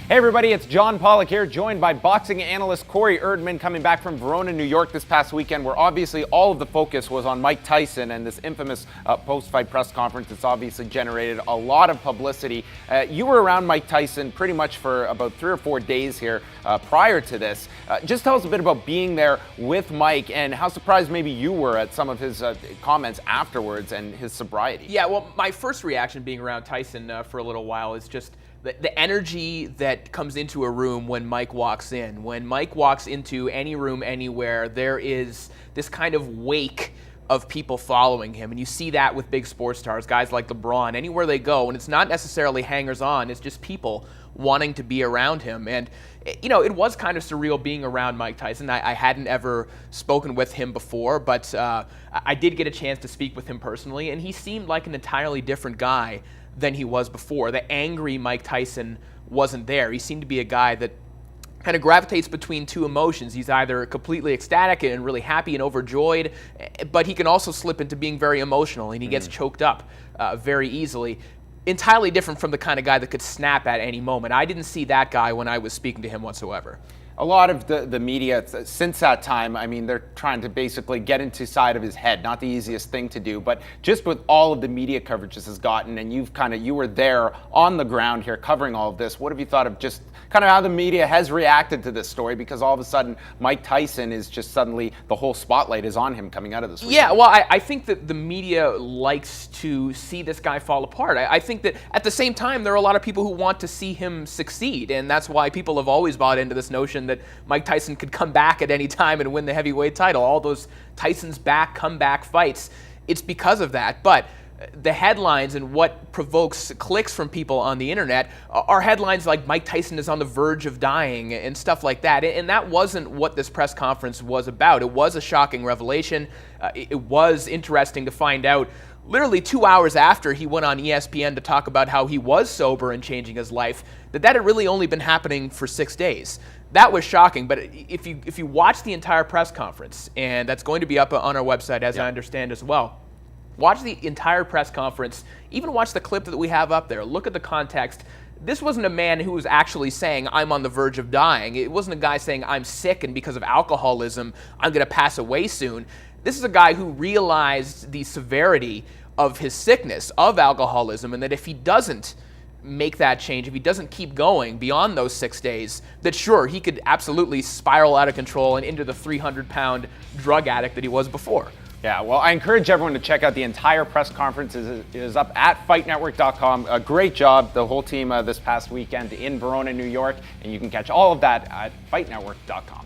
Hey everybody, it's John Pollock here, joined by boxing analyst Corey Erdman, coming back from Verona, New York this past weekend, where obviously all of the focus was on Mike Tyson and this infamous post-fight press conference. It's obviously generated a lot of publicity. You were around Mike Tyson pretty much for about 3 or 4 days here prior to this. Just tell us a bit about being there with Mike and how surprised maybe you were at some of his comments afterwards and his sobriety. Yeah, well, my first reaction being around Tyson for a little while is just the energy that comes into a room when Mike walks in. When Mike walks into any room anywhere, there is this kind of wake of people following him. And you see that with big sports stars, guys like LeBron, anywhere they go. And it's not necessarily hangers-on, it's just people wanting to be around him. And, you know, it was kind of surreal being around Mike Tyson. I hadn't ever spoken with him before, but I did get a chance to speak with him personally, and he seemed like an entirely different guy than he was before. The angry Mike Tyson wasn't there. He seemed to be a guy that kind of gravitates between two emotions. He's either completely ecstatic and really happy and overjoyed, but he can also slip into being very emotional, and he gets choked up very easily. Entirely different from the kind of guy that could snap at any moment. I didn't see that guy when I was speaking to him whatsoever. A lot of the media since that time, I mean, they're trying to basically get into side of his head. Not the easiest thing to do, but just with all of the media coverage this has gotten, and you were there on the ground here covering all of this. What have you thought of just kind of how the media has reacted to this story? Because all of a sudden, Mike Tyson is just suddenly, the whole spotlight is on him coming out of this weekend. Yeah, well, I think that the media likes to see this guy fall apart. I think that at the same time, there are a lot of people who want to see him succeed, and that's why people have always bought into this notion that Mike Tyson could come back at any time and win the heavyweight title. All those Tyson's back, comeback fights, it's because of that. But the headlines and what provokes clicks from people on the internet are headlines like Mike Tyson is on the verge of dying and stuff like that. And that wasn't what this press conference was about. It was a shocking revelation. It was interesting to find out literally 2 hours after he went on ESPN to talk about how he was sober and changing his life, that had really only been happening for 6 days. That was shocking, but if you watch the entire press conference, and that's going to be up on our website, as I understand as well, watch the entire press conference, even watch the clip that we have up there, look at the context. This wasn't a man who was actually saying, I'm on the verge of dying. It wasn't a guy saying, I'm sick and because of alcoholism, I'm going to pass away soon. This is a guy who realized the severity of his sickness, of alcoholism, and that if he doesn't make that change, if he doesn't keep going beyond those 6 days, that sure, he could absolutely spiral out of control and into the 300-pound drug addict that he was before. Yeah, well, I encourage everyone to check out the entire press conference. It is up at fightnetwork.com. A great job, the whole team this past weekend in Verona, New York, and you can catch all of that at fightnetwork.com.